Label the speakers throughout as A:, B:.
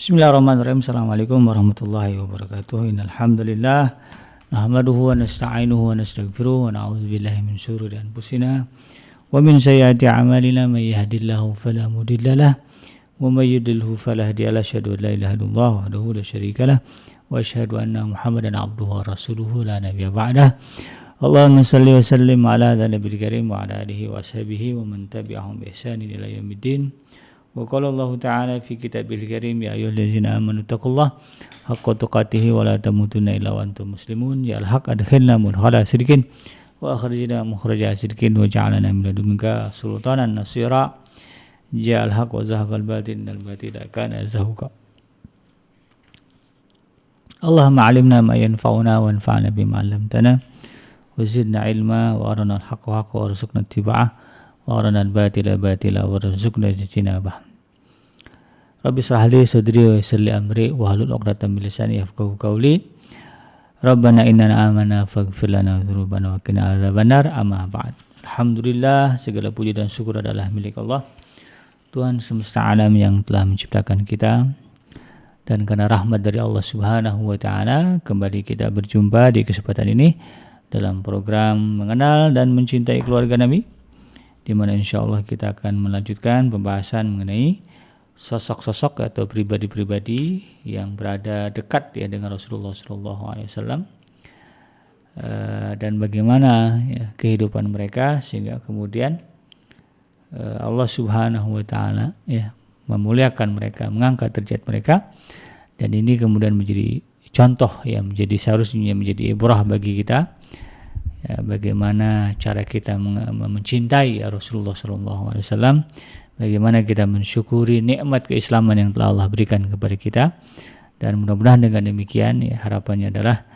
A: Bismillahirrahmanirrahim. Assalamualaikum warahmatullahi wabarakatuh. Innal hamdalillah nahmaduhu wa nasta'inuhu wa nastaghfiruh wa na'udzu billahi min syururi anfusina wa min sayyiati a'malina may yahdihillahu fala mudilla lahu wa may yudlilhu fala hadiya lahu. Asyhadu an la ilaha illallah wahdahu la syarika lahu wa asyhadu anna Muhammadan abduhu wa rasuluhu la nabiyya ba'dah. Allahumma shalli wa sallim ala nabiyil karim wa ala alihi wa sahbihi wa man tabi'ahum bi ihsanin ila yaumiddin. Wa qala Allah ta'ala fi kitabil karim ya ayyuhallazina amanu taqullaha haqqa tuqatih wa la tamutunna illa wa antum muslimun. Ya al-haq adkhilna mudkhala sidqin wa akhrijna mukhraja sidqin wa ja'alna min ladunka sultanan nasira. Ya al-haq wa zahaqal batil innal batila kana zahuqa. Allahumma 'allimna ma yanfa'una wa anfa'na bima 'allamtana wa zidna ilma wa arina al-haqqa haqqan warzuqna ittiba'ah wa arina al-batila batila warzuqna ijtinabah. Rabbi shrah li sadri wa yassir li amri wahlul 'uqdatam min lisani yafqahu qawli. Rabbana innana amanna faghfir lana dzunubana wa qina adzabannar. Amma ba'd. Alhamdulillah, segala puji dan syukur adalah milik Allah, Tuhan semesta alam yang telah menciptakan kita. Dan karena rahmat dari Allah Subhanahu wa taala, kembali kita berjumpa di kesempatan ini dalam program Mengenal dan Mencintai Keluarga Nabi, di mana insyaallah kita akan melanjutkan pembahasan mengenai sosok-sosok atau pribadi-pribadi yang berada dekat ya dengan Rasulullah SAW, dan bagaimana ya, kehidupan mereka sehingga kemudian Allah Subhanahu wa taala ya memuliakan mereka, mengangkat derajat mereka, dan ini kemudian menjadi contoh yang menjadi seharusnya menjadi ibrah bagi kita ya, bagaimana cara kita mencintai Rasulullah SAW, bagaimana kita mensyukuri nikmat keislaman yang telah Allah berikan kepada kita, dan mudah-mudahan dengan demikian ya, harapannya adalah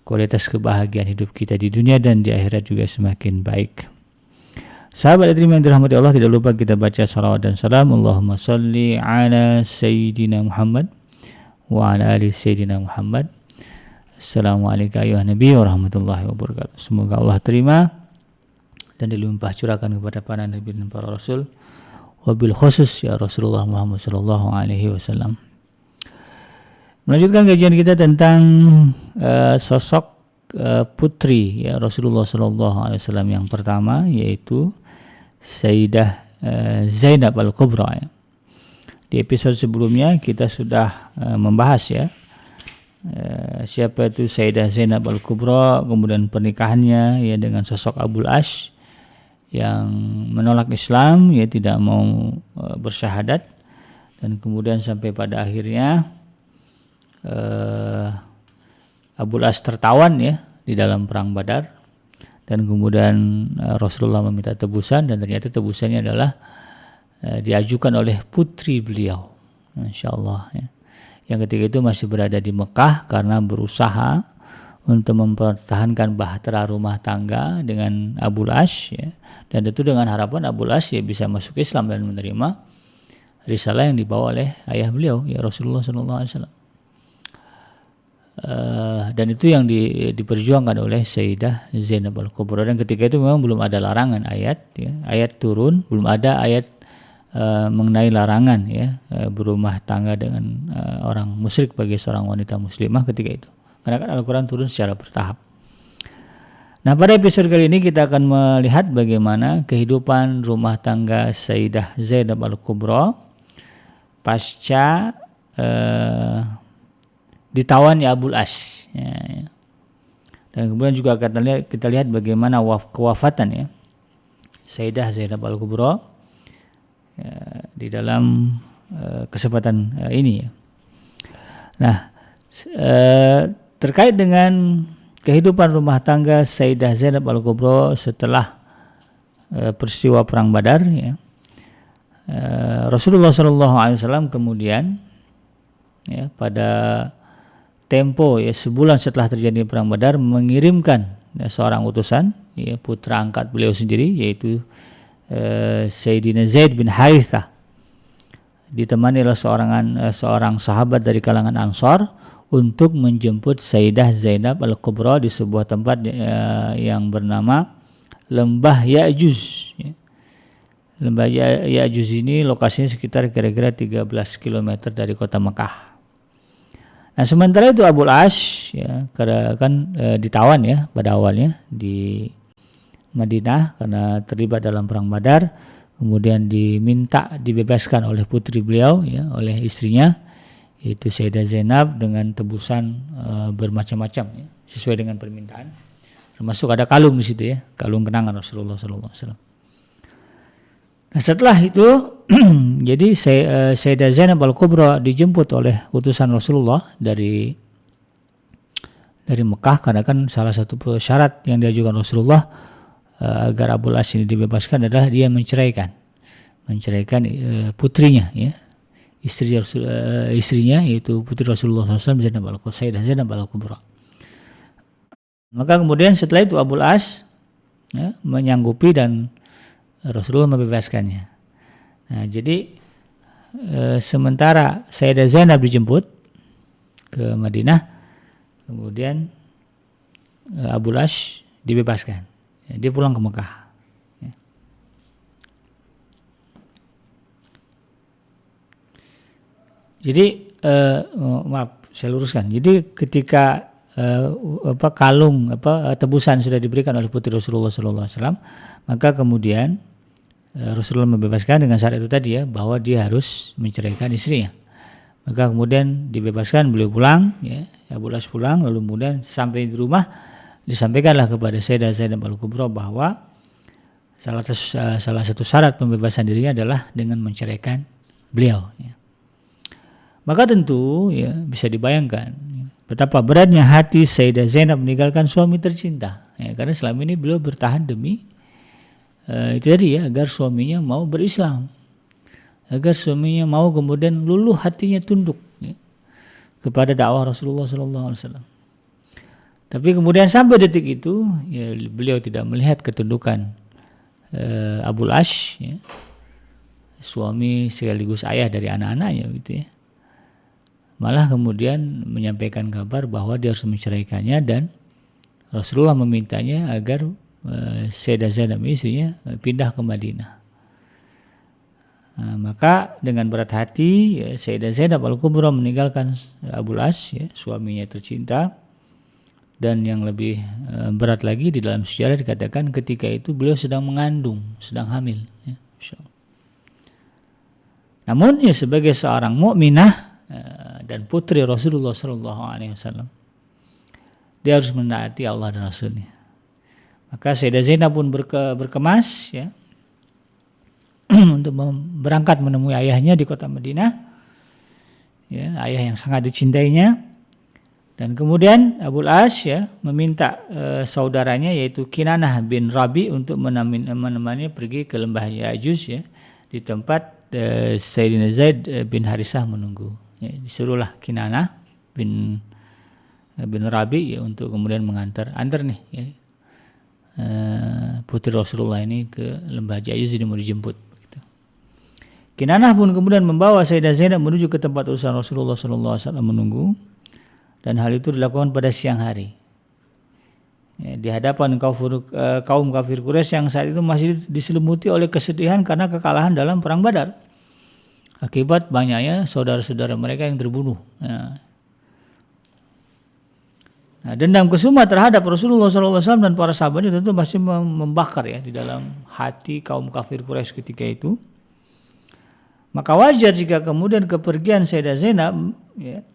A: kualitas kebahagiaan hidup kita di dunia dan di akhirat juga semakin baik. Sahabat yang dirahmati Allah, tidak lupa kita baca salawat dan salam. Allahumma salli ala Sayyidina Muhammad wa ala ali Sayyidina Muhammad. Assalamualaikum ayuhan Nabi warahmatullahi wabarakatuh. Semoga Allah terima dan dilimpah curahkan kepada para nabi dan para rasul, wabil khusus ya Rasulullah Muhammad sallallahu alaihi wasallam. Melanjutkan kajian kita tentang sosok putri ya Rasulullah sallallahu alaihi wasallam yang pertama, yaitu Sayyidah Zainab Al-Kubra ya. Di episode sebelumnya kita sudah membahas ya siapa itu Sayyidah Zainab Al-Kubra, kemudian pernikahannya ya dengan sosok Abul Ash yang menolak Islam, ya tidak mau bersyahadat, dan kemudian sampai pada akhirnya Abul Ash tertawan ya di dalam perang Badar, dan kemudian Rasulullah meminta tebusan, dan ternyata tebusannya adalah diajukan oleh putri beliau, insyaallah ya, yang ketika itu masih berada di Mekah karena berusaha untuk mempertahankan bahtera rumah tangga dengan Abul Ash ya, dan tentu dengan harapan Abul Ash ya bisa masuk Islam dan menerima risalah yang dibawa oleh ayah beliau ya Rasulullah SAW. Dan itu yang diperjuangkan oleh Sayyidah Zainab Al-Kubra, dan ketika itu memang belum ada larangan ayat ya, ayat turun, belum ada ayat mengenai larangan ya berumah tangga dengan orang musyrik bagi seorang wanita muslimah ketika itu, karena kan Al-Quran turun secara bertahap. Nah, pada episode kali ini kita akan melihat bagaimana kehidupan rumah tangga Sayyidah Zainab Al-Kubra pasca ditawan ya Abul Ash ya. Dan kemudian juga akan kita lihat bagaimana kewafatan ya Sayyidah Zainab Al-Kubra ya, di dalam kesempatan ini ya. Nah, terkait dengan kehidupan rumah tangga Sayyidah Zainab Al-Kubra setelah peristiwa perang Badar ya, Rasulullah SAW kemudian ya pada tempo ya sebulan setelah terjadi perang Badar mengirimkan ya, seorang utusan ya, putra angkat beliau sendiri, yaitu Sayyidina Zaid bin Harithah, ditemani oleh seorang sahabat dari kalangan Ansar untuk menjemput Sayyidah Zainab Al-Kubra di sebuah tempat yang bernama Lembah Ya'juj ya. Lembah Ya'juj ini lokasinya sekitar kira-kira 13 km dari kota Mekah. Nah, sementara itu Abul As ya, karena kan ditawan ya pada awalnya di Madinah karena terlibat dalam perang Badar, kemudian diminta dibebaskan oleh putri beliau ya, oleh istrinya yaitu Sayyidah Zainab dengan tebusan bermacam-macam ya, sesuai dengan permintaan. Termasuk ada kalung di situ ya, kalung kenangan Rasulullah SAW. Nah, setelah itu jadi Sayyidah Zainab Al-Kubra dijemput oleh utusan Rasulullah dari Mekah, karena kan salah satu syarat yang diajukan Rasulullah agar Abul As ini dibebaskan adalah dia menceraikan putrinya ya, istrinya yaitu putri Rasulullah SAW Sayyidah Zainab Al-Kubra. Maka kemudian setelah itu Abul As ya, menyanggupi dan Rasulullah membebaskannya. Nah, jadi sementara Sayyidah Zainab dijemput ke Madinah, kemudian Abul As dibebaskan. Ya, dia pulang ke Mekah. Ya. Jadi maaf, saya luruskan. Jadi ketika kalung tebusan sudah diberikan oleh putri Rasulullah SAW, maka kemudian Rasulullah membebaskan dengan syarat itu tadi ya, bahwa dia harus menceraikan istrinya. Maka kemudian dibebaskan, beliau pulang ya, Abu Las pulang, lalu kemudian sampai di rumah disampaikanlah kepada Sayyidah Zainab Al-Kubra bahwa salah satu syarat pembebasan dirinya adalah dengan menceraikan beliau ya. Maka tentu ya bisa dibayangkan betapa beratnya hati Sayyidah Zainab meninggalkan suami tercinta ya, karena selama ini beliau bertahan demi itu tadi ya, agar suaminya mau berislam, agar suaminya mau kemudian luluh hatinya tunduk ya, kepada dakwah Rasulullah SAW. Tapi kemudian sampai detik itu ya, beliau tidak melihat ketundukan Abul As ya, suami sekaligus ayah dari anak-anaknya gitu ya. Malah kemudian menyampaikan kabar bahwa dia harus menceraikannya, dan Rasulullah memintanya agar Sayyidah Zainab istrinya pindah ke Madinah. Nah, maka dengan berat hati ya, Sayyidah Zainab Al-Kubra meninggalkan Abul As ya, suaminya tercinta. Dan yang lebih berat lagi, di dalam sejarah dikatakan ketika itu beliau sedang mengandung, sedang hamil ya, namun ya sebagai seorang mukminah dan putri Rasulullah SAW, dia harus menaati Allah dan Rasulnya. Maka Sayyidah Zainab pun berkemas ya, untuk berangkat menemui ayahnya di kota Madinah ya, ayah yang sangat dicintainya. Dan kemudian Abul As ya meminta saudaranya yaitu Kinanah bin Rabi untuk menemani pergi ke lembah Ya'juj ya, di tempat Sayyidina Zaid bin Harisah menunggu ya, disuruhlah Kinanah bin Rabi ya, untuk kemudian antar nih ya, putri Rasulullah ini ke lembah Ya'juj, ini mau dijemput gitu. Kinanah pun kemudian membawa Sayyidah Zainab menuju ke tempat usaha Rasulullah SAW menunggu, dan hal itu dilakukan pada siang hari ya, di hadapan kaum kafir Quraisy yang saat itu masih diselimuti oleh kesedihan karena kekalahan dalam perang Badar akibat banyaknya saudara-saudara mereka yang terbunuh ya. Nah, dendam kesuma terhadap Rasulullah SAW dan para sahabatnya tentu masih membakar ya di dalam hati kaum kafir Quraisy ketika itu. Maka wajar jika kemudian kepergian Sayyidah Zainab ya,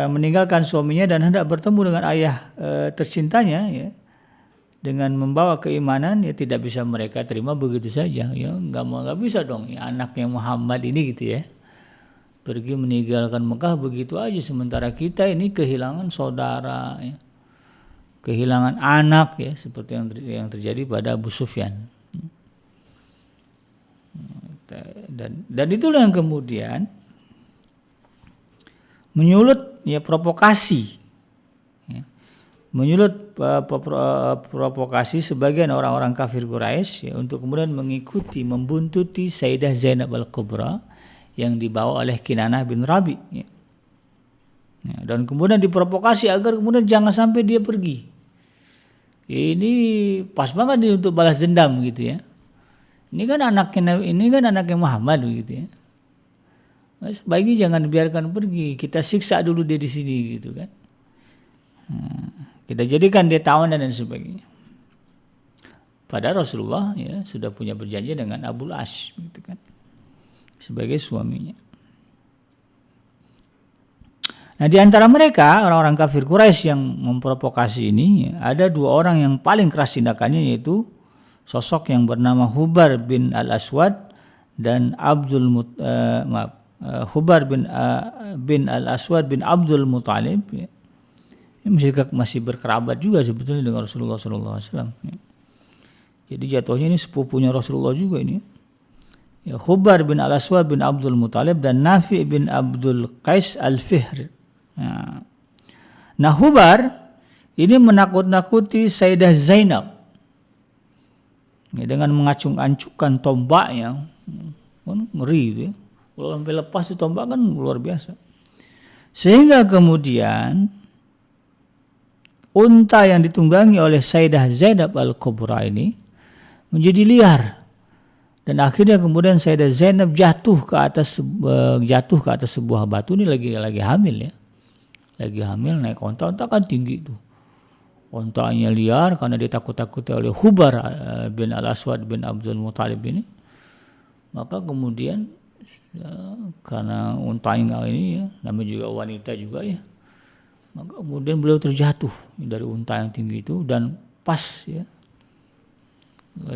A: meninggalkan suaminya dan hendak bertemu dengan ayah tercintanya ya, dengan membawa keimanan ya, tidak bisa mereka terima begitu saja ya, nggak bisa dong ya, anaknya Muhammad ini gitu ya pergi meninggalkan Mekah begitu aja, sementara kita ini kehilangan saudara ya, kehilangan anak ya, seperti yang terjadi pada Abu Sufyan. Dan itulah yang kemudian menyulut ya provokasi ya, provokasi sebagian orang-orang kafir Quraisy ya, untuk kemudian mengikuti membuntuti Sayyidah Zainab Al-Kubra yang dibawa oleh Kinanah bin Rabi ya. Ya, dan kemudian diprovokasi agar kemudian jangan sampai dia pergi. Ini pas banget nih untuk balas dendam gitu ya. Ini kan anaknya Muhammad begitu ya. Sebaiknya jangan dibiarkan pergi, kita siksa dulu dia di sini gitu kan. Kita jadikan dia tawanan dan sebagainya. Padahal Rasulullah ya sudah punya perjanjian dengan Abul As gitu kan, sebagai suaminya. Nah, di antara mereka orang-orang kafir Quraisy yang memprovokasi ini, ada dua orang yang paling keras tindakannya, yaitu sosok yang bernama Hubar bin Al-Aswad dan Hubar bin Al-Aswad bin Abdul Muthalib ya. Ini masih berkerabat juga sebetulnya dengan Rasulullah SAW ya. Jadi jatuhnya ini sepupunya Rasulullah juga ini ya. Hubar bin Al-Aswad bin Abdul Muthalib dan Nafi bin Abdul Qais Al-Fihr ya. Nah, Hubar ini menakut-nakuti Sayyidah Zainab ya, dengan mengacung-acungkan tombaknya kan, ngeri itu ya. Kalau sampai lepas itu tombak kan luar biasa. Sehingga kemudian unta yang ditunggangi oleh Sayyidah Zainab Al-Kubra ini menjadi liar. Dan akhirnya kemudian Sayyidah Zainab jatuh ke atas sebuah batu. Ini lagi hamil ya. Lagi hamil naik onta kan tinggi itu. Ontanya liar karena dia takut-takuti oleh Hubar bin Al-Aswad bin Abdul Muthalib ini. Maka kemudian ya, karena untanya ini ya, namanya juga wanita juga ya, maka kemudian beliau terjatuh dari unta yang tinggi itu dan pas ya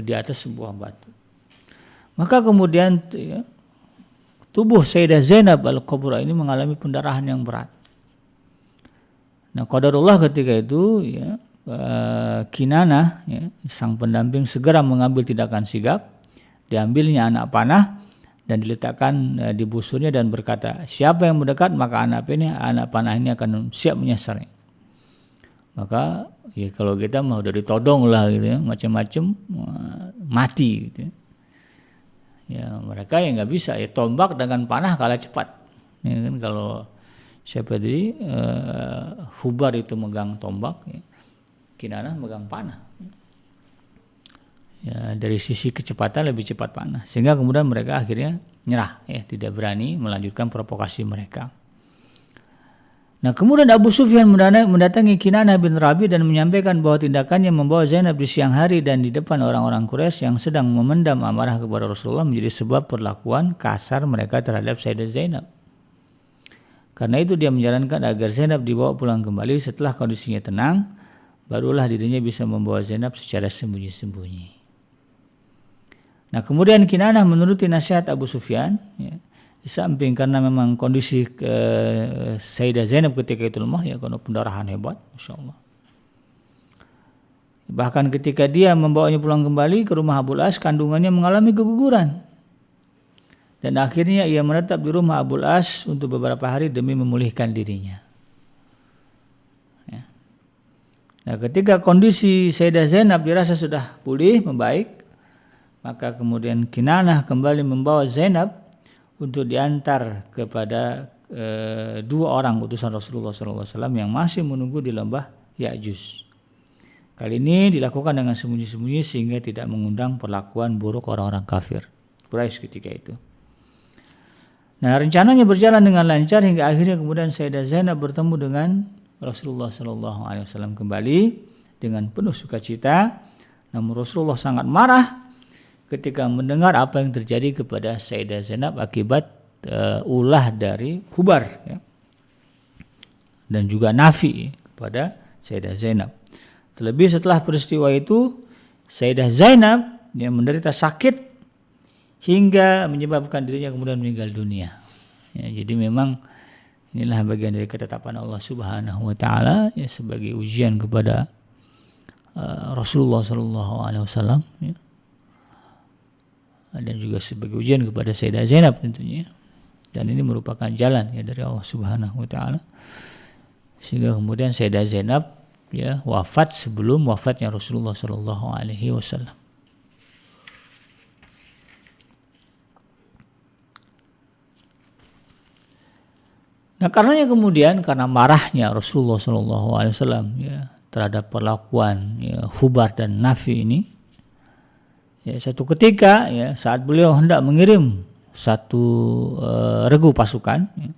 A: di atas sebuah batu. Maka kemudian ya, tubuh Sayyidah Zainab Al-Kubra ini mengalami pendarahan yang berat. Nah, qadarullah ketika itu ya, Kinanah ya, sang pendamping segera mengambil tindakan sigap. Diambilnya anak panah dan diletakkan di busurnya dan berkata, siapa yang mendekat maka anak panah ini akan siap menyasarnya. Maka ya kalau kita mau udah ditodong lah gitu ya, macam-macam mati gitu ya. Ya mereka yang nggak bisa ya, tombak dengan panah kalah cepat. Ya kan, kalau siapa tadi Hubar itu megang tombak, ya, Kinanah megang panah. Ya, dari sisi kecepatan lebih cepat panah, sehingga kemudian mereka akhirnya nyerah ya, tidak berani melanjutkan provokasi mereka. Nah, kemudian Abu Sufyan mendatangi Kinanah bin Rabi dan menyampaikan bahwa tindakannya membawa Zainab di siang hari dan di depan orang-orang Quraisy yang sedang memendam amarah kepada Rasulullah menjadi sebab perlakuan kasar mereka terhadap Sayyidah Zainab. Karena itu dia menyarankan agar Zainab dibawa pulang kembali setelah kondisinya tenang, barulah dirinya bisa membawa Zainab secara sembunyi-sembunyi. Nah, kemudian Kinanah menuruti nasihat Abu Sufyan ya, di samping karena memang kondisi Sayyidah Zainab ketika itu lemah ya, karena pendarahan hebat, Masya Allah. Bahkan ketika dia membawanya pulang kembali ke rumah Abul As, kandungannya mengalami keguguran. Dan akhirnya ia menetap di rumah Abul As untuk beberapa hari demi memulihkan dirinya. Ya. Nah, ketika kondisi Sayyidah Zainab dirasa sudah pulih, membaik, maka kemudian Kinanah kembali membawa Zainab untuk diantar kepada dua orang utusan Rasulullah SAW yang masih menunggu di lembah Ya'juj. Kali ini dilakukan dengan sembunyi-sembunyi sehingga tidak mengundang perlakuan buruk orang-orang kafir Quraisy ketika itu. Nah, rencananya berjalan dengan lancar hingga akhirnya kemudian Sayyidah Zainab bertemu dengan Rasulullah SAW kembali dengan penuh sukacita. Namun Rasulullah sangat marah ketika mendengar apa yang terjadi kepada Sayyidah Zainab akibat ulah dari Hubar ya, dan juga Nafi kepada Sayyidah Zainab. Terlebih setelah peristiwa itu, Sayyidah Zainab yang menderita sakit hingga menyebabkan dirinya kemudian meninggal dunia. Ya, jadi memang inilah bagian dari ketetapan Allah Subhanahu wa taala ya, sebagai ujian kepada Rasulullah SAW ya. Dan juga sebagai ujian kepada Sayyidah Zainab tentunya. Dan ini merupakan jalan ya dari Allah Subhanahu wa taala. Sehingga kemudian Sayyidah Zainab ya wafat sebelum wafatnya Rasulullah sallallahu alaihi wasallam. Nah, karena marahnya Rasulullah sallallahu alaihi wasallam ya terhadap perlakuan ya, Hubar dan Nafi ini, Ya, suatu ketika ya saat beliau hendak mengirim satu regu pasukan, ya,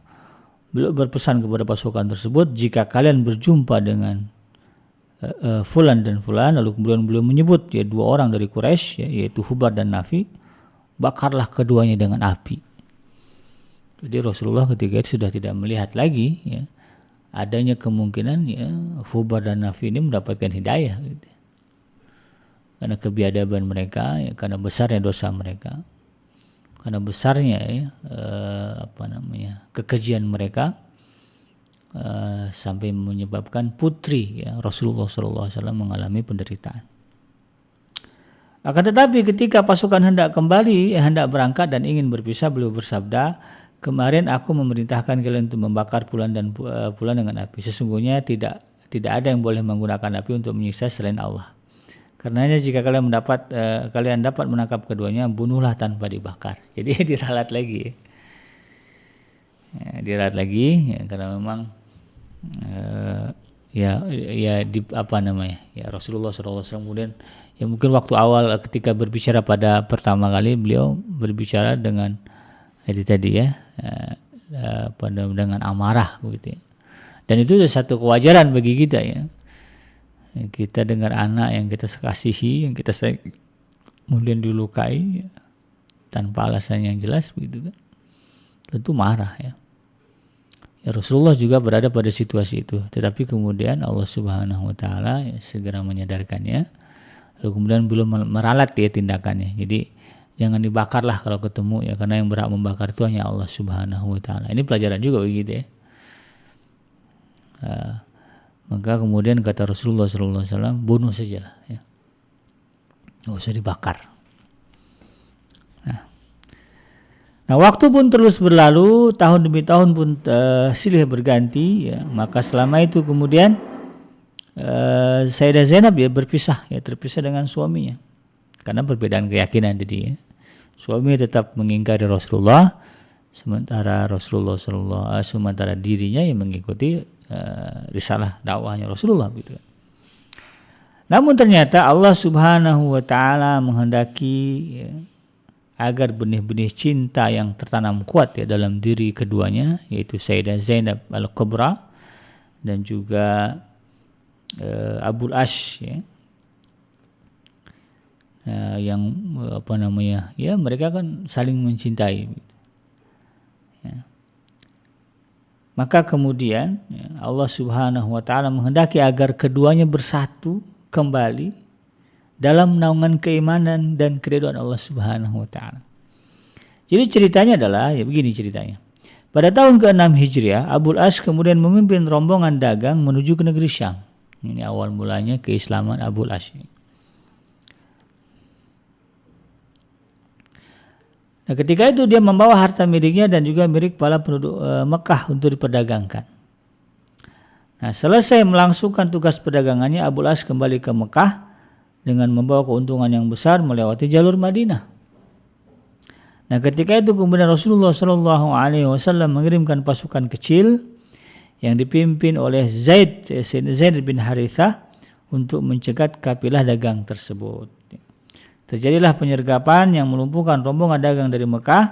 A: beliau berpesan kepada pasukan tersebut, jika kalian berjumpa dengan Fulan dan Fulan, lalu kemudian beliau menyebut ya 2 orang dari Quraisy, ya, yaitu Hubar dan Nafi, bakarlah keduanya dengan api. Jadi Rasulullah ketika itu sudah tidak melihat lagi ya adanya kemungkinan ya Hubar dan Nafi ini mendapatkan hidayah gitu. Karena kebiadaban mereka, ya, karena besarnya dosa mereka, karena besarnya ya, kekejian mereka, sampai menyebabkan putri ya Rasulullah SAW mengalami penderitaan. Akan tetapi ketika pasukan hendak berangkat dan ingin berpisah, beliau bersabda, kemarin aku memerintahkan kalian untuk membakar Fulan dan Fulan dengan api. Sesungguhnya tidak ada yang boleh menggunakan api untuk menyiksa selain Allah. Karenanya jika kalian dapat menangkap keduanya, bunuhlah tanpa dibakar. Jadi diralat lagi. Ya, karena memang Rasulullah SAW kemudian ya mungkin waktu awal ketika berbicara pada pertama kali beliau berbicara dengan dengan amarah begitu ya. Dan itu adalah satu kewajaran bagi kita ya. Kita dengar anak yang kita kasihi, yang kita sayang, kemudian dilukai ya, tanpa alasan yang jelas begitu kan. Tentu marah ya. Ya, Rasulullah juga berada pada situasi itu, tetapi kemudian Allah Subhanahu wa taala ya, segera menyadarkannya, lalu kemudian belum meralat ya tindakannya. Jadi jangan dibakarlah kalau ketemu ya, karena yang berhak membakar itu hanya Allah Subhanahu wa taala. Ini pelajaran juga begitu ya. Maka kemudian kata Rasulullah SAW, bunuh sajalah ya, nggak usah dibakar. Nah, waktu pun terus berlalu, tahun demi tahun pun silih berganti, ya. Maka selama itu kemudian Sayyidah Zainab ya terpisah dengan suaminya karena perbedaan keyakinan tadi. Ya. Suami tetap mengingkari Rasulullah, sementara dirinya yang mengikuti risalah dakwahnya Rasulullah gitu. Namun ternyata Allah Subhanahu wa taala menghendaki ya, agar benih-benih cinta yang tertanam kuat ya dalam diri keduanya, yaitu Sayyidah Zainab Al-Kubra dan juga Abul Ash ya, yang ya mereka kan saling mencintai ya. Maka kemudian ya, Allah Subhanahu wa taala menghendaki agar keduanya bersatu kembali dalam naungan keimanan dan keridhaan Allah Subhanahu wa taala. Jadi ceritanya adalah ya begini ceritanya. Pada tahun ke-6 Hijriah, Abul As kemudian memimpin rombongan dagang menuju ke negeri Syam. Ini awal mulanya keislaman Abul As. Nah, ketika itu dia membawa harta miliknya dan juga milik para penduduk Mekah untuk diperdagangkan. Nah, selesai melangsungkan tugas perdagangannya, Abul As kembali ke Mekah dengan membawa keuntungan yang besar melewati jalur Madinah. Nah, ketika itu kemudian Rasulullah SAW mengirimkan pasukan kecil yang dipimpin oleh Zaid bin Harithah untuk mencegat kafilah dagang tersebut. Terjadilah penyergapan yang melumpuhkan rombongan dagang dari Mekah.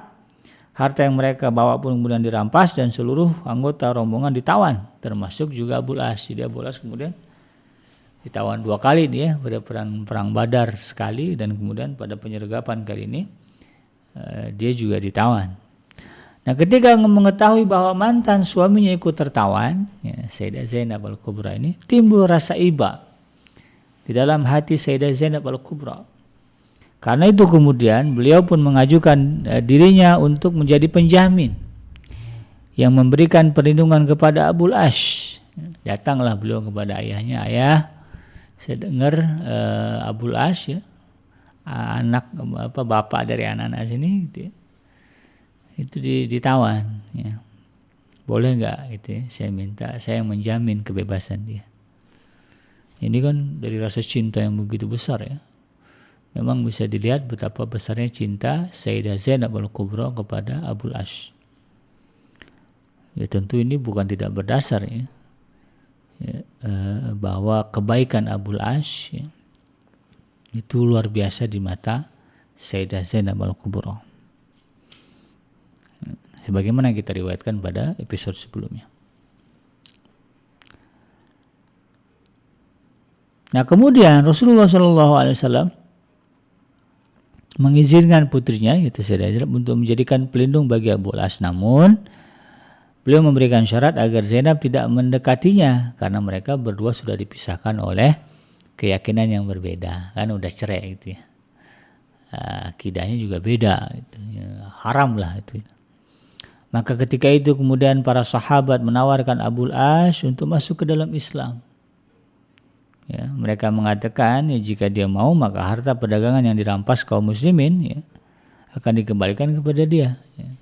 A: Harta yang mereka bawa pun kemudian dirampas dan seluruh anggota rombongan ditawan, termasuk juga Abul As. Jadi Abul As kemudian ditawan 2 kali dia, pada perang Badar sekali dan kemudian pada penyergapan kali ini dia juga ditawan. Nah, ketika mengetahui bahwa mantan suaminya ikut tertawan, ya, Sayyidah Zainab Al-Kubra ini, timbul rasa iba di dalam hati Sayyidah Zainab Al-Kubra. Karena itu kemudian beliau pun mengajukan dirinya untuk menjadi penjamin yang memberikan perlindungan kepada Abul Ash. Datanglah beliau kepada ayahnya, ayah, saya dengar Abul Ash ya, bapak dari anak-anak sini gitu ya, itu ditawan ya. Boleh enggak gitu ya, saya menjamin kebebasan dia. Ini kan dari rasa cinta yang begitu besar ya. Memang bisa dilihat betapa besarnya cinta Sayyidah Zainab Al-Kubra kepada Abul Ash. Ya tentu ini bukan tidak berdasar ya. Bahwa kebaikan Abul Ash ya, itu luar biasa di mata Sayyidah Zainab Al-Kubra. Sebagaimana kita riwayatkan pada episode sebelumnya. Nah, kemudian Rasulullah SAW mengizinkan putrinya, yaitu Sayyidah Zainab, untuk menjadikan pelindung bagi Abu al-As. Namun, beliau memberikan syarat agar Zainab tidak mendekatinya karena mereka berdua sudah dipisahkan oleh keyakinan yang berbeda. Kan udah cerai gitu ya. Akidahnya juga beda, gitu. Ya, haram lah itu. Maka ketika itu kemudian para sahabat menawarkan Abu al-As untuk masuk ke dalam Islam. Ya, mereka mengatakan ya, jika dia mau maka harta perdagangan yang dirampas kaum muslimin ya, akan dikembalikan kepada dia. Ya.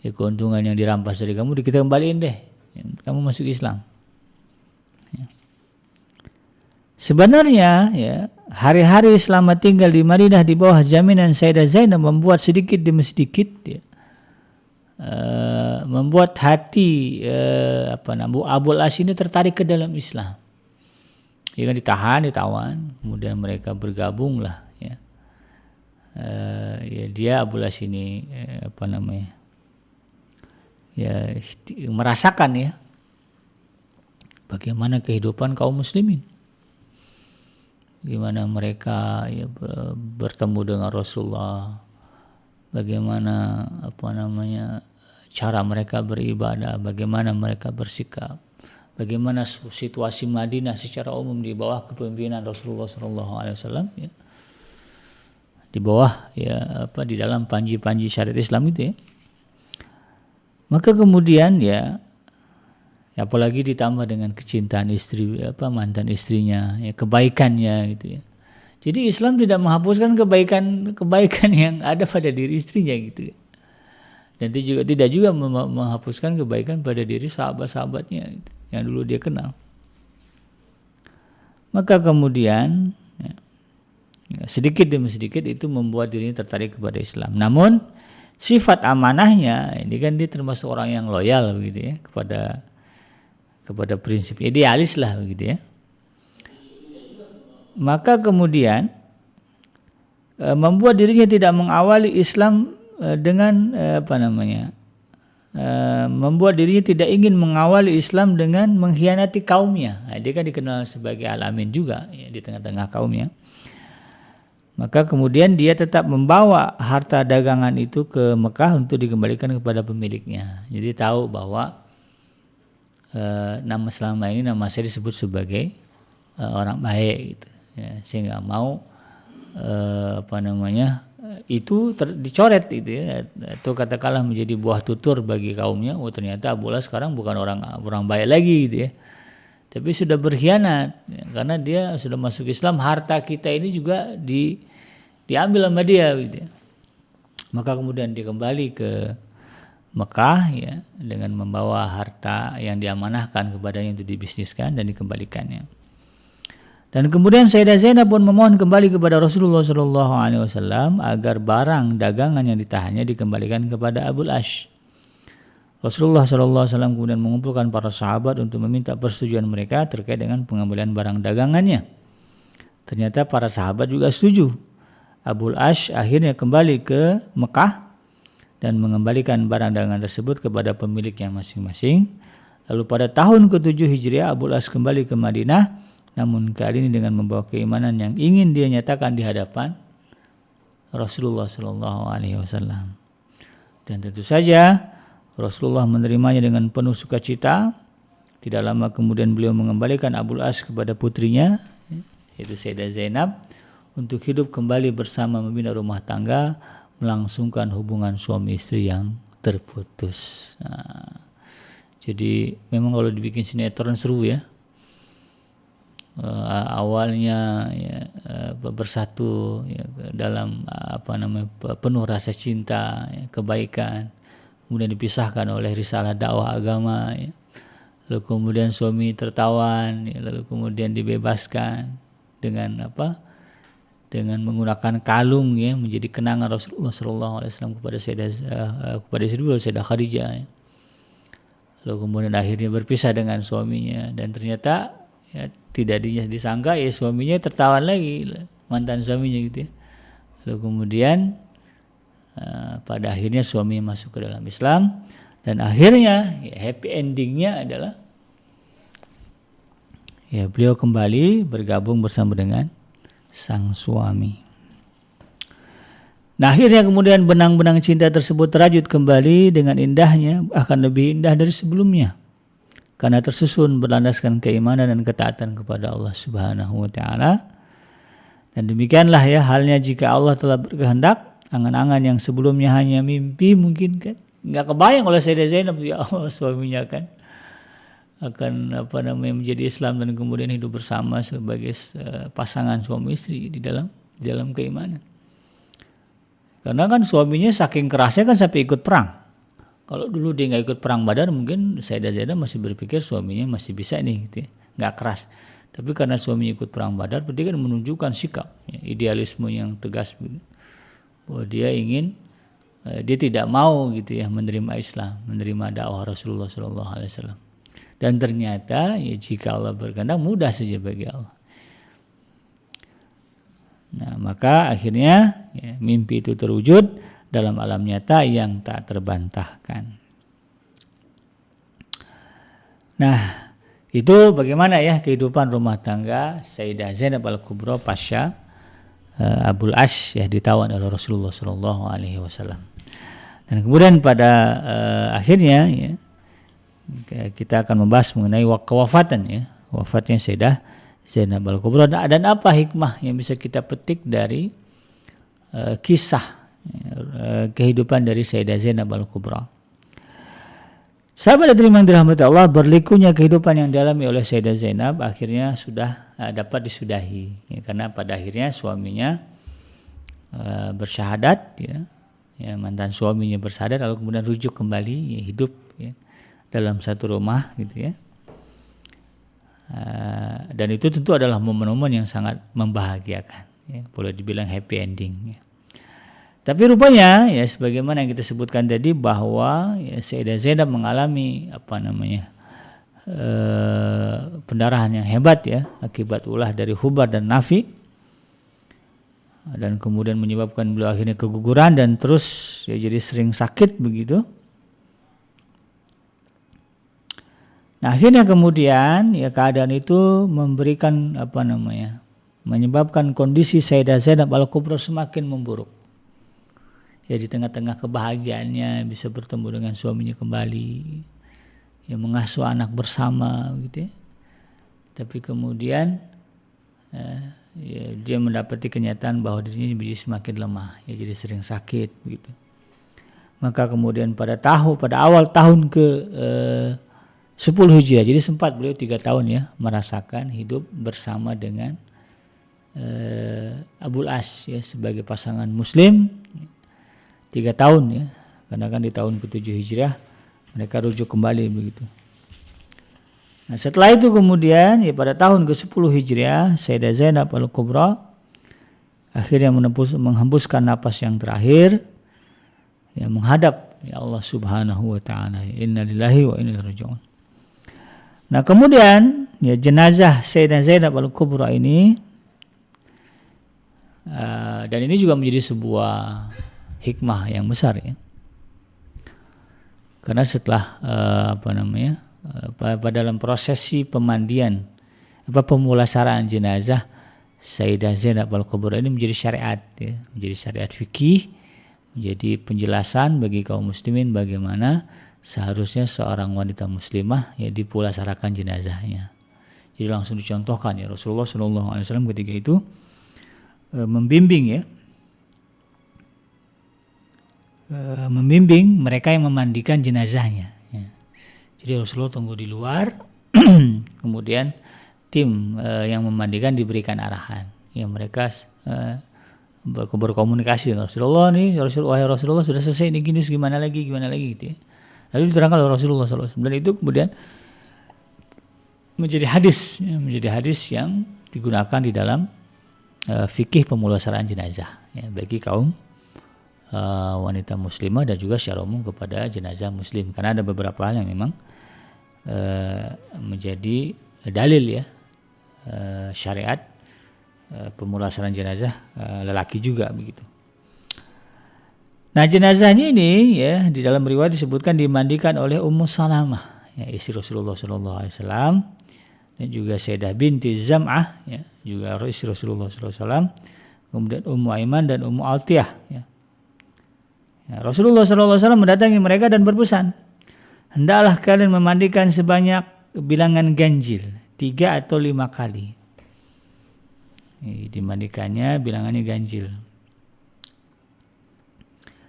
A: Ya, keuntungan yang dirampas dari kamu kita kembaliin deh. Ya, kamu masuk Islam. Ya. Sebenarnya ya, hari-hari selama tinggal di Madinah di bawah jaminan Sayyidah Zainab membuat sedikit demi sedikit ya, membuat hati Abu al-As ini tertarik ke dalam Islam. Ya kan ditawan, kemudian mereka bergabung lah ya. Ya dia Abu al-As ini ya merasakan ya bagaimana kehidupan kaum muslimin. Gimana mereka ya bertemu dengan Rasulullah, bagaimana cara mereka beribadah, bagaimana mereka bersikap, bagaimana situasi Madinah secara umum di bawah kepemimpinan Rasulullah SAW ya, di bawah ya di dalam panji-panji syariat Islam itu ya. Maka kemudian ya apalagi ditambah dengan kecintaan istri mantan istrinya ya, kebaikannya gitu ya. Jadi Islam tidak menghapuskan kebaikan yang ada pada diri istrinya gitu ya. Dan tidak juga menghapuskan kebaikan pada diri sahabat-sahabatnya gitu, yang dulu dia kenal. Maka kemudian ya, sedikit demi sedikit itu membuat dirinya tertarik kepada Islam. Namun sifat amanahnya ini kan dia termasuk orang yang loyal begitu ya kepada prinsip idealis lah begitu ya. Maka kemudian membuat dirinya tidak mengawali Islam dengan membuat dirinya tidak ingin mengawali Islam dengan mengkhianati kaumnya. Nah, dia kan dikenal sebagai al-amin juga ya, di tengah-tengah kaumnya. Maka kemudian dia tetap membawa harta dagangan itu ke Mekah untuk dikembalikan kepada pemiliknya. Jadi tahu bahwa nama selama ini nama saya disebut sebagai orang baik gitu ya, saya nggak mau itu dicoret gitu ya, atau katakanlah menjadi buah tutur bagi kaumnya. Oh ternyata Abu al-As sekarang bukan orang baik lagi gitu ya, tapi sudah berkhianat ya, karena dia sudah masuk Islam, harta kita ini juga diambil sama dia gitu ya. Maka kemudian dia kembali ke Mekah ya dengan membawa harta yang diamanahkan kepadanya untuk dibisniskan dan dikembalikannya. Dan kemudian Sayyidah Zainab pun memohon kembali kepada Rasulullah SAW agar barang dagangan yang ditahannya dikembalikan kepada Abu al-As. Rasulullah SAW kemudian mengumpulkan para sahabat untuk meminta persetujuan mereka terkait dengan pengembalian barang dagangannya. Ternyata para sahabat juga setuju. Abu al-As akhirnya kembali ke Mekah dan mengembalikan barang dagangan tersebut kepada pemiliknya masing-masing. Lalu pada tahun ke-7 Hijriah Abu al-As kembali ke Madinah, namun kali ini dengan membawa keimanan yang ingin dia nyatakan di hadapan Rasulullah SAW. Dan tentu saja Rasulullah menerimanya dengan penuh sukacita. Tidak lama kemudian beliau mengembalikan Abu al-As kepada putrinya, yaitu Sayyidah Zainab, untuk hidup kembali bersama membina rumah tangga, melangsungkan hubungan suami istri yang terputus. Nah, jadi memang kalau dibikin sinetron seru ya. Awalnya ya, bersatu ya, dalam penuh rasa cinta ya, kebaikan, kemudian dipisahkan oleh risalah dakwah agama ya. Lalu kemudian suami tertawan ya, lalu kemudian dibebaskan dengan dengan menggunakan kalung ya, menjadi kenangan Rasulullah SAW kepada istri beliau Sayyidah Khadijah ya. Lalu kemudian akhirnya berpisah dengan suaminya, dan ternyata ya, tidak disangka ya suaminya tertawan lagi, mantan suaminya gitu ya, Lalu kemudian pada akhirnya suami masuk ke dalam Islam, dan akhirnya happy endingnya adalah beliau kembali bergabung bersama dengan sang suami. Nah, akhirnya kemudian benang-benang cinta tersebut terajut kembali dengan indahnya, akan lebih indah dari sebelumnya, karena tersusun berlandaskan keimanan dan ketaatan kepada Allah Subhanahu wa taala. Dan demikianlah halnya jika Allah telah berkehendak, angan-angan yang sebelumnya hanya mimpi mungkin kan, nggak kebayang oleh Sayyidah Zainab ya Allah suaminya kan akan menjadi Islam dan kemudian hidup bersama sebagai pasangan suami istri di dalam keimanan. Karena kan suaminya saking kerasnya kan sampai ikut perang. Kalau dulu dia nggak ikut perang Badar, mungkin Sayyidah Zainab masih berpikir suaminya masih bisa nih gitu nggak keras. Tapi karena suaminya ikut perang Badar, berarti kan menunjukkan sikap idealisme yang tegas bahwa dia tidak mau gitu menerima Islam, menerima dakwah Rasulullah SAW. Dan ternyata jika Allah berkehendak mudah saja bagi Allah. Nah, maka akhirnya mimpi itu terwujud dalam alam nyata yang tak terbantahkan. Nah, itu bagaimana kehidupan rumah tangga Sayyidah Zainab Al-Kubra pasca Abul As ditawan oleh Rasulullah SAW. Dan kemudian pada akhirnya kita akan membahas mengenai wafatnya Sayyidah Zainab Al-Kubra, dan apa hikmah yang bisa kita petik dari kisah kehidupan dari Sayyidah Zainab Al-Kubra. Sahabat yang dirahmati Allah, berlikunya kehidupan yang dialami oleh Sayyidah Zainab akhirnya sudah dapat disudahi karena pada akhirnya suaminya bersyahadat mantan suaminya bersyahadat, lalu kemudian rujuk kembali hidup dalam satu rumah gitu dan itu tentu adalah momen-momen yang sangat membahagiakan, boleh dibilang happy ending. Tapi rupanya sebagaimana yang kita sebutkan tadi bahwa Sayyidah Zainab mengalami pendarahan yang hebat akibat ulah dari Hubar dan Nafi, dan kemudian menyebabkan beliau akhirnya keguguran dan terus jadi sering sakit begitu. Nah, akhirnya kemudian keadaan itu memberikan menyebabkan kondisi Sayyidah Zainab Al-Kubra semakin memburuk. Di tengah-tengah kebahagiaannya bisa bertemu dengan suaminya kembali, mengasuh anak bersama gitu tapi kemudian dia mendapati kenyataan bahwa dirinya menjadi semakin lemah, jadi sering sakit gitu. Maka kemudian pada awal tahun ke 10 Hijriah, jadi sempat beliau 3 tahun merasakan hidup bersama dengan Abul As sebagai pasangan muslim 3 tahun karena kan di tahun ke-7 Hijriah mereka rujuk kembali begitu. Nah, setelah itu kemudian pada tahun ke-10 Hijriah Sayyidah Zainab Al-Kubra akhirnya menghembuskan napas yang terakhir menghadap Allah Subhanahu wa taala. Innalillahi wa inna ilaihi raji'un. Nah, kemudian jenazah Sayyidah Zainab Al-Kubra ini dan ini juga menjadi sebuah hikmah yang besar karena setelah pada dalam prosesi pemandian pemulasaraan jenazah Sayyidah Zainab Al-Kubra ini menjadi syariat menjadi syariat fikih, menjadi penjelasan bagi kaum muslimin bagaimana seharusnya seorang wanita muslimah dipulasarakan jenazahnya. Jadi langsung dicontohkan Rasulullah SAW ketika itu membimbing mereka yang memandikan jenazahnya. Jadi Rasulullah tunggu di luar, kemudian tim yang memandikan diberikan arahan. Mereka berkomunikasi dengan Rasulullah nih, wahai Rasulullah sudah selesai ini gini, gimana lagi gitu Lalu diterangkan oleh Rasulullah SAW, dan itu kemudian menjadi hadis yang digunakan di dalam fikih pemulasaraan jenazah bagi kaum wanita muslimah dan juga secara umum kepada jenazah muslim, karena ada beberapa hal yang memang menjadi dalil syariat pemulasaran jenazah lelaki juga begitu. Nah, jenazahnya ini ya di dalam riwayat disebutkan dimandikan oleh Ummu Salamah, ya, istri Rasulullah SAW, dan juga Sayyidah binti Zam'ah, ya, juga istri Rasulullah SAW, kemudian Ummu Aiman dan Ummu Altiyah. Ya. Ya, Rasulullah SAW mendatangi mereka dan berpesan, hendaklah kalian memandikan sebanyak bilangan ganjil 3 atau 5 kali. Dimandikannya bilangannya ganjil.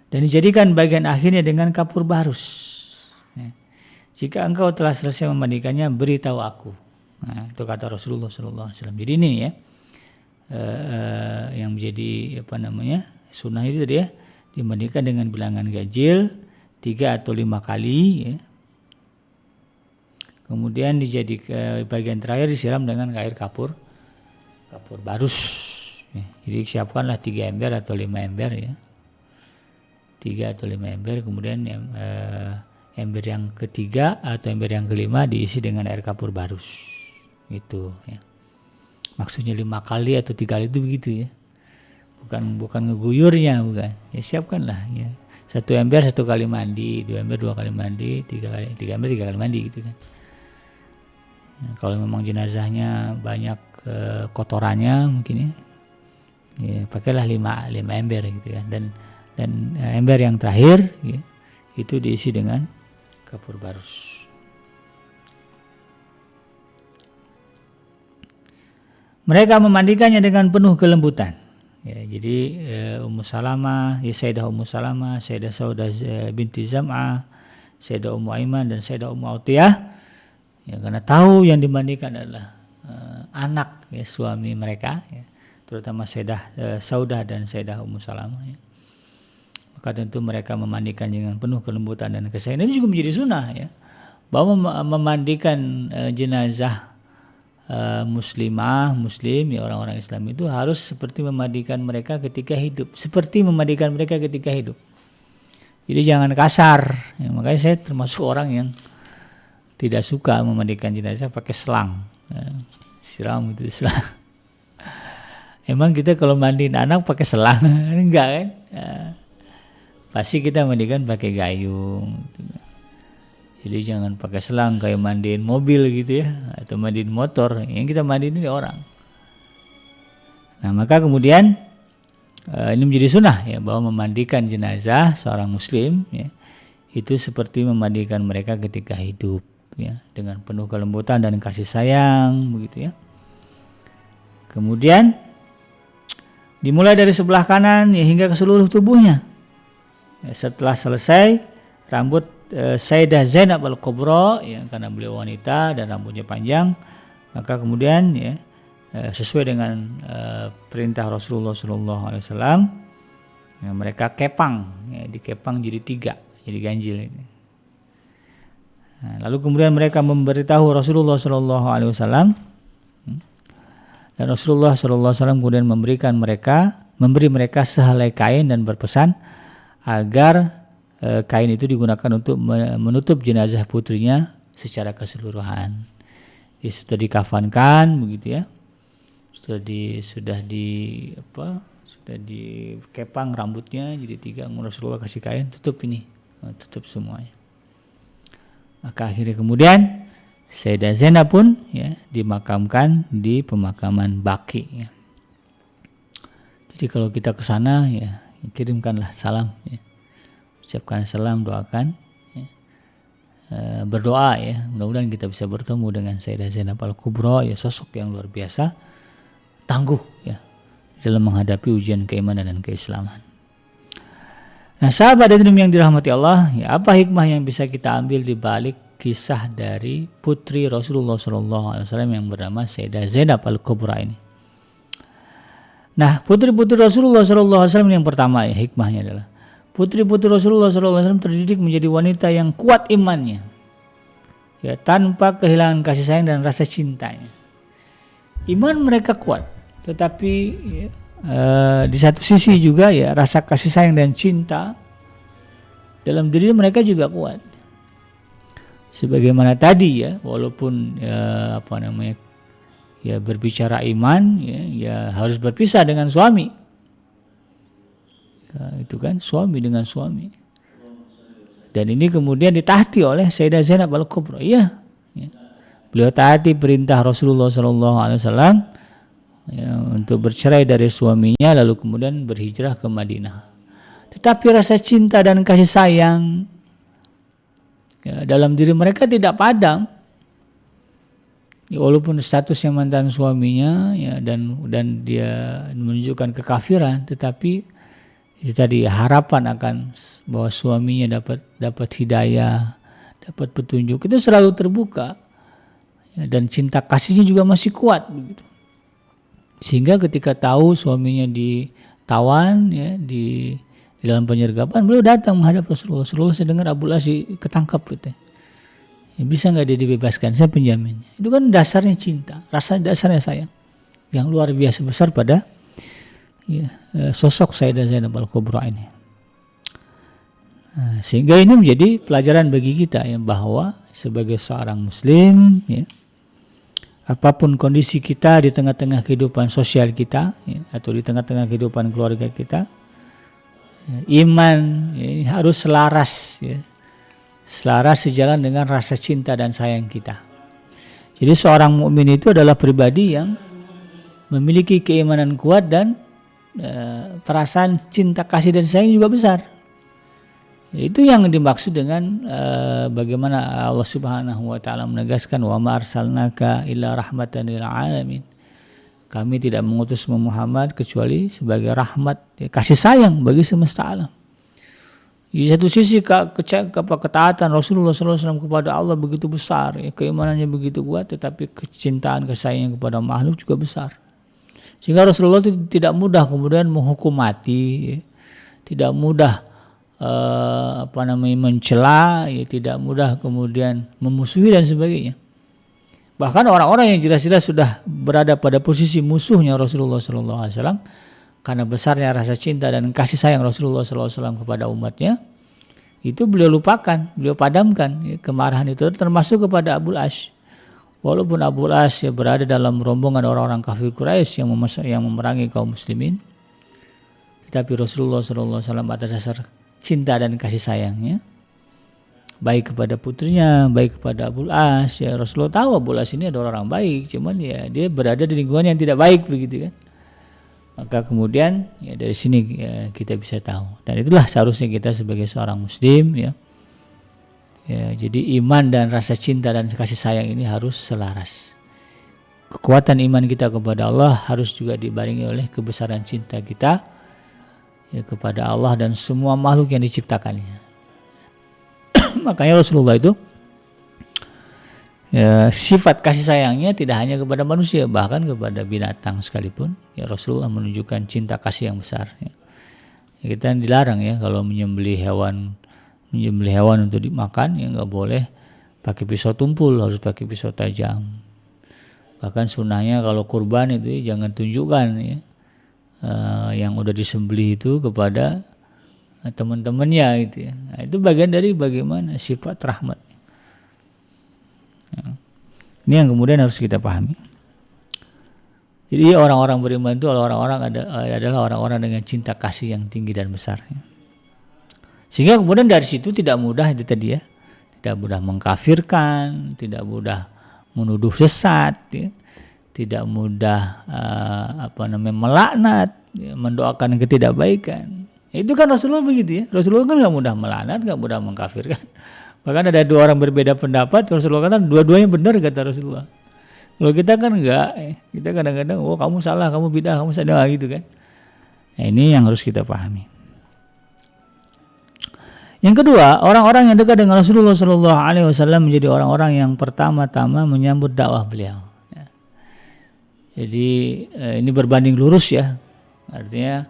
A: Dan dijadikan bagian akhirnya dengan kapur barus. Ya. Jika engkau telah selesai memandikannya, beritahu aku. Nah, itu kata Rasulullah SAW. Jadi ini ya, yang menjadi sunnah itu tadi ya, dimandikan dengan bilangan ganjil 3 atau 5 kali. Ya. Kemudian dijadikan bagian terakhir disiram dengan air kapur barus. Ya. Jadi siapkanlah 3 ember atau 5 ember ya. 3 atau 5 ember, kemudian ember yang ketiga atau ember yang kelima diisi dengan air kapur barus. Gitu ya. Maksudnya 5 kali atau 3 kali itu begitu ya. Bukan ngeguyurnya, bukan. Ya siapkanlah ya. 1 ember 1 kali mandi, 2 ember 2 kali mandi, 3 ember 3 kali mandi gitu kan. Ya, kalau memang jenazahnya banyak kotorannya mungkin ya pakailah 5 ember gitu kan. Dan ember yang terakhir ya, itu diisi dengan kapur barus. Mereka memandikannya dengan penuh kelembutan. Ya, jadi Ummu Salamah, ya Sayyidah Ummu Salamah, Sayyidah Saudah binti Zam'ah, Sayyidah Ummu Aiman dan Sayyidah Ummu Altiyah, ya, karena tahu yang dimandikan adalah anak ya, suami mereka, ya, terutama Sayyidah Saudah dan Sayyidah Ummu Salamah. Ya. Maka tentu mereka memandikan dengan penuh kelembutan dan kesayangan. Ini juga menjadi sunnah ya, bahwa memandikan jenazah muslimah, muslim ya, orang-orang Islam itu harus seperti memandikan mereka ketika hidup, seperti memandikan mereka ketika hidup. Jadi jangan kasar. Ya, makanya saya termasuk orang yang tidak suka memandikan jenazah pakai selang, ya, siram itu selang. Emang kita kalau mandiin anak pakai selang enggak kan? Ya. Pasti kita mandikan pakai gayung gitu. Jadi jangan pakai selang kayak mandiin mobil gitu ya, atau mandiin motor. Yang kita mandiin ini orang. Nah, maka kemudian ini menjadi sunnah ya, bahwa memandikan jenazah seorang muslim ya, itu seperti memandikan mereka ketika hidup ya, dengan penuh kelembutan dan kasih sayang begitu ya. Kemudian dimulai dari sebelah kanan ya, hingga ke seluruh tubuhnya. Ya, setelah selesai rambut Sayyidah Zainab Al-Kubra ya, karena beliau wanita dan rambutnya panjang, maka kemudian ya, sesuai dengan perintah Rasulullah SAW ya, mereka kepang ya, dikepang jadi 3, jadi ganjil ini. Nah, lalu kemudian mereka memberitahu Rasulullah SAW dan Rasulullah SAW kemudian memberi mereka sehelai kain dan berpesan agar kain itu digunakan untuk menutup jenazah putrinya secara keseluruhan. Jadi sudah dikafankan begitu ya, sudah dikepang rambutnya jadi 3, Rasulullah kasih kain tutup semuanya. Maka akhirnya kemudian Sayyidah Zainab pun ya dimakamkan di pemakaman Baqi ya. Jadi kalau kita ke sana ya, kirimkanlah salam ya. Ucapkan salam, doakan ya. Berdoa ya, mudah-mudahan kita bisa bertemu dengan Sayyidah Zainab Al-Kubra ya, sosok yang luar biasa, tangguh ya dalam menghadapi ujian keimanan dan keislaman. Nah, sahabat dan yang dirahmati Allah, ya, apa hikmah yang bisa kita ambil di balik kisah dari putri Rasulullah SAW yang bernama Sayyidah Zainab Al-Kubra ini? Nah, putri-putri Rasulullah SAW yang pertama ya, hikmahnya adalah putri-putri Rasulullah SAW terdidik menjadi wanita yang kuat imannya, ya, tanpa kehilangan kasih sayang dan rasa cintanya. Iman mereka kuat, tetapi ya, di satu sisi juga ya rasa kasih sayang dan cinta dalam diri mereka juga kuat. Sebagaimana tadi ya, walaupun ya berbicara iman, ya harus berpisah dengan suami. Ya, itu kan suami dengan suami. Dan ini kemudian ditaati oleh Sayyidah Zainab Al-Kubra. Iya. Ya. Beliau taati perintah Rasulullah SAW ya, untuk bercerai dari suaminya, lalu kemudian berhijrah ke Madinah. Tetapi rasa cinta dan kasih sayang ya, dalam diri mereka tidak padam. Ya, walaupun statusnya mantan suaminya ya, dan dia menunjukkan kekafiran, tetapi itu tadi harapan akan bahwa suaminya dapat hidayah, dapat petunjuk, itu selalu terbuka ya, dan cinta kasihnya juga masih kuat begitu. Sehingga ketika tahu suaminya ditawan ya, di dalam penyergapan, beliau datang menghadap Rasulullah. Rasulullah saya dengar Abu As ketangkap gitu. Ya, bisa nggak dia dibebaskan? Saya penjaminnya. Itu kan dasarnya cinta, rasa dasarnya sayang yang luar biasa besar pada ya, sosok Sayyidah Zainab Al-Kubra ini. Nah, sehingga ini menjadi pelajaran bagi kita ya, bahwa sebagai seorang muslim ya, apapun kondisi kita di tengah-tengah kehidupan sosial kita ya, atau di tengah-tengah kehidupan keluarga kita, ya, iman ya, harus selaras ya, selaras sejalan dengan rasa cinta dan sayang kita. Jadi seorang mukmin itu adalah pribadi yang memiliki keimanan kuat dan perasaan cinta kasih dan sayang juga besar. Itu yang dimaksud dengan bagaimana Allah Subhanahu wa taala menegaskan wa ma arsalnaka illa rahmatan lil alamin. Kami tidak mengutus Muhammad kecuali sebagai rahmat ya, kasih sayang bagi semesta alam. Di satu sisi ketaatan Rasulullah SAW kepada Allah begitu besar, ya, keimanannya begitu kuat, tetapi kecintaan kesayangan kepada makhluk juga besar. Sehingga Rasulullah tidak mudah kemudian menghukum mati, ya, tidak mudah mencela, ya, tidak mudah kemudian memusuhi dan sebagainya. Bahkan orang-orang yang jelas-jelas sudah berada pada posisi musuhnya Rasulullah SAW, karena besarnya rasa cinta dan kasih sayang Rasulullah SAW kepada umatnya, itu beliau lupakan, beliau padamkan ya, kemarahan itu, termasuk kepada Abu As. Walaupun Abu As ya, berada dalam rombongan orang-orang kafir Quraisy yang memerangi kaum muslimin, tetapi Rasulullah SAW atas dasar cinta dan kasih sayangnya, baik kepada putrinya, baik kepada Abu As, ya Rasulullah tahu Abu As ini adalah orang baik, cuman ya dia berada di lingkungan yang tidak baik begitu kan. Maka kemudian ya dari sini ya, kita bisa tahu, dan itulah seharusnya kita sebagai seorang muslim ya. Ya, jadi iman dan rasa cinta dan kasih sayang ini harus selaras. Kekuatan iman kita kepada Allah harus juga dibarengi oleh kebesaran cinta kita ya, kepada Allah dan semua makhluk yang diciptakannya. Makanya Rasulullah itu ya, sifat kasih sayangnya tidak hanya kepada manusia, bahkan kepada binatang sekalipun. Ya, Rasulullah menunjukkan cinta kasih yang besar. Ya. Ya, kita dilarang ya kalau menyembelih hewan untuk dimakan, ya nggak boleh pakai pisau tumpul, harus pakai pisau tajam. Bahkan sunnahnya kalau kurban itu ya, jangan tunjukkan ya, yang udah disembelih itu kepada teman-temannya gitu ya. Nah, itu bagian dari bagaimana sifat rahmat. Ya. Ini yang kemudian harus kita pahami. Jadi orang-orang beriman itu adalah orang-orang dengan cinta kasih yang tinggi dan besar. Ya. Sehingga kemudian dari situ tidak mudah itu tadi ya, tidak mudah mengkafirkan, tidak mudah menuduh sesat, ya. Tidak mudah melaknat, ya, mendoakan ketidakbaikan. Itu kan Rasulullah begitu ya. Rasulullah kan nggak mudah melaknat, nggak mudah mengkafirkan. Bahkan ada dua orang berbeda pendapat, Rasulullah kata dua-duanya benar kata Rasulullah. Kalau kita kan enggak, kita kadang-kadang oh kamu salah, kamu bidah, kamu salah gitu kan. Nah, ini yang harus kita pahami. Yang kedua, orang-orang yang dekat dengan Rasulullah SAW menjadi orang-orang yang pertama-tama menyambut dakwah beliau. Ya. Jadi ini berbanding lurus ya, artinya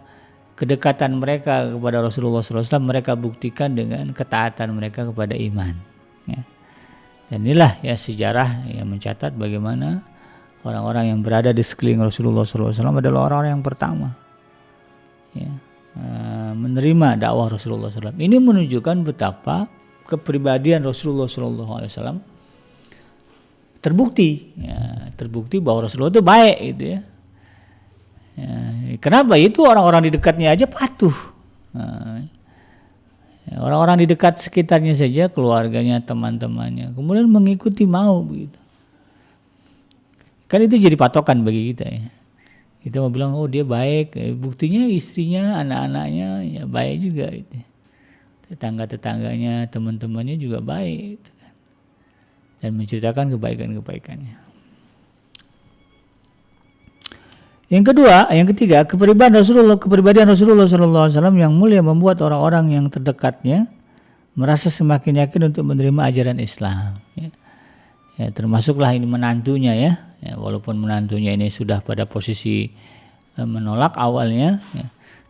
A: kedekatan mereka kepada Rasulullah SAW mereka buktikan dengan ketaatan mereka kepada iman. Ya. Dan inilah ya sejarah yang mencatat bagaimana orang-orang yang berada di sekeliling Rasulullah SAW adalah orang-orang yang pertama ya, menerima dakwah Rasulullah SAW. Ini menunjukkan betapa kepribadian Rasulullah SAW terbukti bahwa Rasulullah itu baik gitu ya. Kenapa? Itu orang-orang di dekatnya aja patuh. Orang-orang di dekat sekitarnya saja, keluarganya, teman-temannya, kemudian mengikuti mau begitu. Kan itu jadi patokan bagi kita ya. Kita mau bilang, oh dia baik, buktinya istrinya, anak-anaknya ya baik juga gitu. Tetangga-tetangganya, teman-temannya juga baik gitu kan. Dan menceritakan kebaikan-kebaikannya. Yang ketiga, kepribadian Rasulullah SAW yang mulia membuat orang-orang yang terdekatnya merasa semakin yakin untuk menerima ajaran Islam. Ya, termasuklah ini menantunya ya. Walaupun menantunya ini sudah pada posisi menolak awalnya, ya,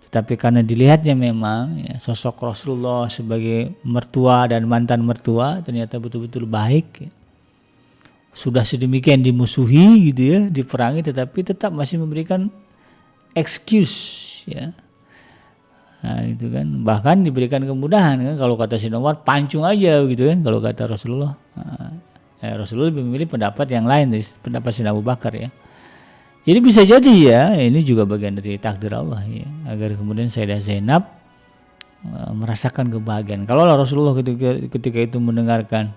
A: tetapi karena dilihatnya memang ya, sosok Rasulullah sebagai mertua dan mantan mertua ternyata betul-betul baik. Ya. Sudah sedemikian dimusuhi gitu ya, diperangi, tetapi tetap masih memberikan excuse ya. Nah, itu kan bahkan diberikan kemudahan kan, kalau kata Sayyidina Umar pancung aja gitu kan, kalau kata Rasulullah. Rasulullah lebih memilih pendapat yang lain dari pendapat Sayyidina Abu Bakar ya. Jadi bisa jadi ya, ini juga bagian dari takdir Allah ya, agar kemudian Sayyidah Zainab merasakan kebahagiaan. Kalau Rasulullah ketika itu mendengarkan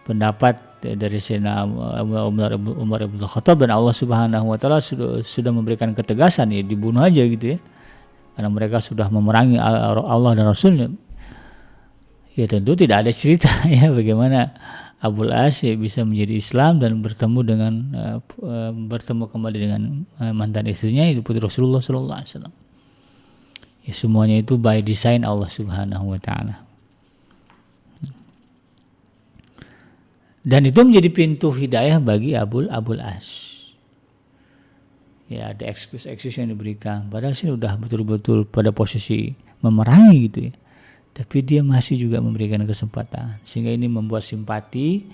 A: pendapat dari Sayyidina Umar ibn Khattab dan Allah Subhanahu wa taala sudah memberikan ketegasan ya, dibunuh aja gitu ya. Karena mereka sudah memerangi Allah dan Rasulnya. Ya tentu tidak ada cerita ya bagaimana Abul As ya bisa menjadi Islam dan bertemu kembali dengan mantan istrinya itu putri Rasulullah sallallahu alaihi wasallam. Ya semuanya itu by design Allah Subhanahu wa taala. Dan itu menjadi pintu hidayah bagi Abul As. Ya ada excuse yang diberikan. Padahal sih udah betul-betul pada posisi memerangi gitu ya. Tapi dia masih juga memberikan kesempatan. Sehingga ini membuat simpati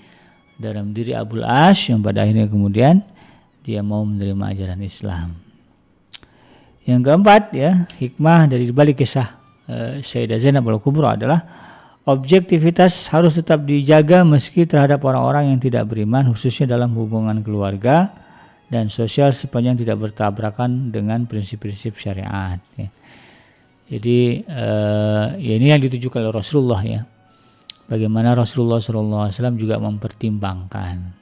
A: dalam diri Abul As yang pada akhirnya kemudian dia mau menerima ajaran Islam. Yang keempat ya, hikmah dari balik kisah Sayyidah Zainab al-Kubra adalah objektivitas harus tetap dijaga meski terhadap orang-orang yang tidak beriman, khususnya dalam hubungan keluarga dan sosial sepanjang tidak bertabrakan dengan prinsip-prinsip syariat. Ya. Jadi ya ini yang ditujukan oleh Rasulullah ya. Bagaimana Rasulullah SAW juga mempertimbangkan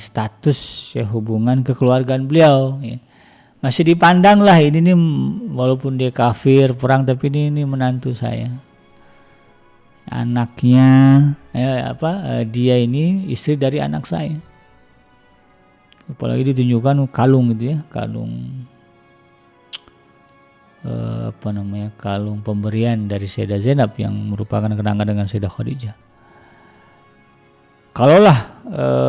A: status ya, hubungan kekeluargaan beliau. Ya. Masih dipandang lah ini nih, walaupun dia kafir perang tapi ini menantu saya. Anaknya dia ini istri dari anak saya. Apalagi ditunjukkan kalung gitu ya, kalung pemberian dari Sayyidah Zainab yang merupakan kenangan dengan Sayyidah Khadijah. Kalaulah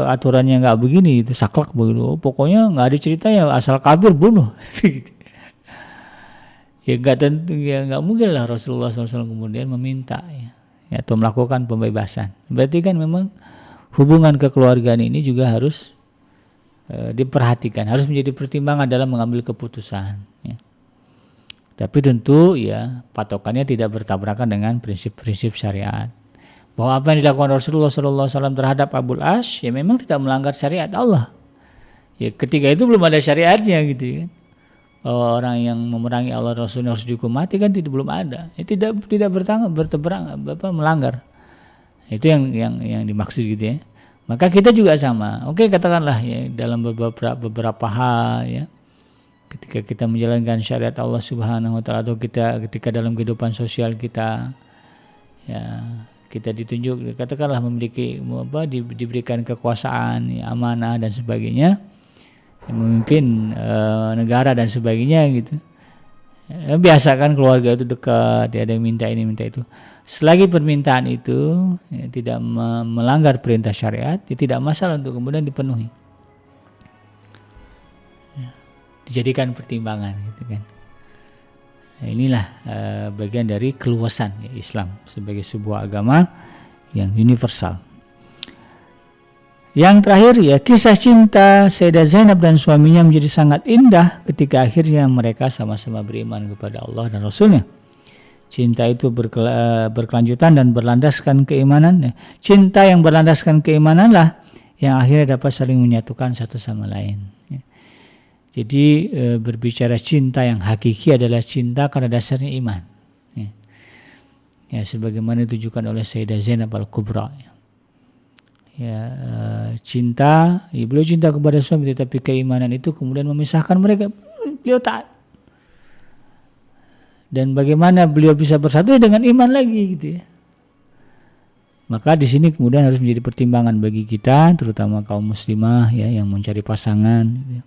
A: aturannya nggak begini itu saklek begitu, pokoknya nggak ada ceritanya asal kabur bunuh. Ya nggak tentu ya, nggak mungkin lah Rasulullah SAW kemudian meminta ya, atau melakukan pembebasan. Berarti kan memang hubungan kekeluargaan ini juga harus diperhatikan, harus menjadi pertimbangan dalam mengambil keputusan. Ya. Tapi tentu ya patokannya tidak bertabrakan dengan prinsip-prinsip syariat. Bahwa apa yang dilakukan Rasulullah SAW terhadap Abul As ya memang tidak melanggar syariat Allah. Ya ketika itu belum ada syariatnya gitu kan. Bahwa orang yang memerangi Allah dan Rasulnya harus dihukum mati kan belum ada. Ya, tidak melanggar. Itu yang dimaksud gitu ya. Maka kita juga sama. Oke, katakanlah ya dalam beberapa hal ya. Ketika kita menjalankan syariat Allah Subhanahu wa taala atau ketika dalam kehidupan sosial kita ya kita ditunjuk katakanlah diberikan kekuasaan, ya, amanah dan sebagainya. Memimpin negara dan sebagainya gitu. Ya, biasa kan keluarga itu dekat, ada yang minta ini minta itu. Selagi permintaan itu ya, tidak melanggar perintah syariat, ya, tidak masalah untuk kemudian dipenuhi. Ya, dijadikan pertimbangan gitu kan. Nah, inilah bagian dari keluasan ya, Islam sebagai sebuah agama yang universal. Yang terakhir ya, kisah cinta Sayyidah Zainab dan suaminya menjadi sangat indah ketika akhirnya mereka sama-sama beriman kepada Allah dan Rasulnya. Cinta itu berkelanjutan dan berlandaskan keimanan. Cinta yang berlandaskan keimananlah yang akhirnya dapat saling menyatukan satu sama lain. Ya. Jadi berbicara cinta yang hakiki adalah cinta karena dasarnya iman. Ya, ya sebagaimana ditujukan oleh Sayyidah Zainab Al-Kubra. Ya, cinta, ya, beliau cinta kepada suami, tetapi keimanan itu kemudian memisahkan mereka. Beliau taat. Dan bagaimana beliau bisa bersatu dengan iman lagi gitu ya. Maka di sini kemudian harus menjadi pertimbangan bagi kita, terutama kaum muslimah ya yang mencari pasangan. Gitu.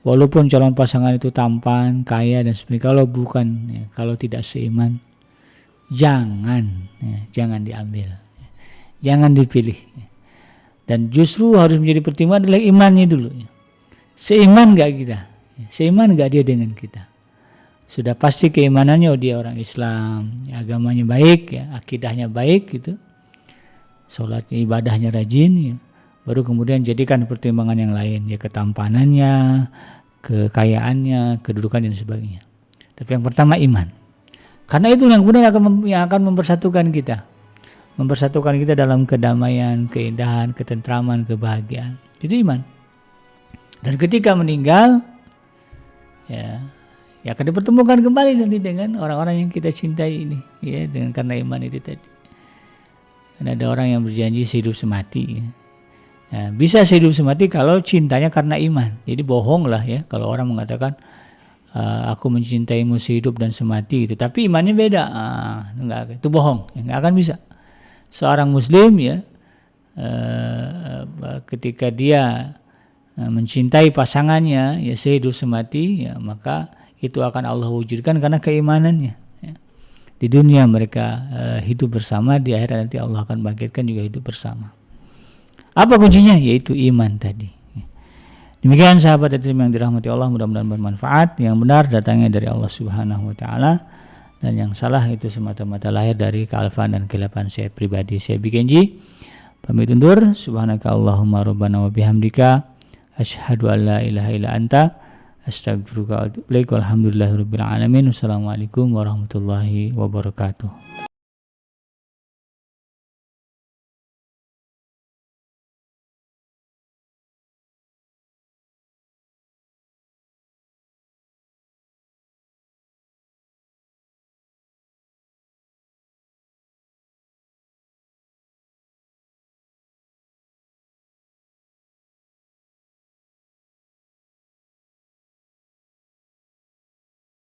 A: Walaupun calon pasangan itu tampan, kaya dan sebagainya, kalau tidak seiman, jangan diambil, jangan dipilih. Dan justru harus menjadi pertimbangan adalah imannya dulu. Seiman nggak kita? Seiman nggak dia dengan kita? Sudah pasti keimanannya, dia orang Islam, agamanya baik, ya, akidahnya baik gitu. Sholatnya, ibadahnya rajin, ya. Baru kemudian jadikan pertimbangan yang lain, ya ketampanannya, kekayaannya, kedudukan dan sebagainya. Tapi yang pertama iman, karena itu yang kemudian yang akan mempersatukan kita dalam kedamaian, keindahan, ketentraman, kebahagiaan. Itu iman. Dan ketika meninggal, ya akan dipertemukan kembali nanti dengan orang-orang yang kita cintai ini, ya dengan karena iman itu tadi. Dan ada orang yang berjanji sehidup semati. Ya, bisa sehidup semati kalau cintanya karena iman. Jadi bohong lah ya kalau orang mengatakan aku mencintaimu sehidup dan semati gitu. Tapi imannya beda. Enggak, itu bohong. Enggak akan bisa. Seorang muslim ya ketika dia mencintai pasangannya ya sehidup semati ya, maka itu akan Allah wujudkan karena keimanannya. Di dunia mereka hidup bersama, di akhirat nanti Allah akan bangkitkan juga hidup bersama. Apa kuncinya? Yaitu iman tadi. Demikian sahabat yang dirahmati Allah, mudah-mudahan bermanfaat. Yang benar datangnya dari Allah Subhanahu wa taala, dan yang salah itu semata-mata lahir dari kealfaan dan kehilafan saya pribadi. Saya Bikenji pamit undur. Subhanaka Allahumma rabbana wa bihamdika asyhadu an la ilaha illa anta astagfiruka wa atubu ilaik. Walhamdulillahirabbil alamin. Wassalamualaikum warahmatullahi wabarakatuh.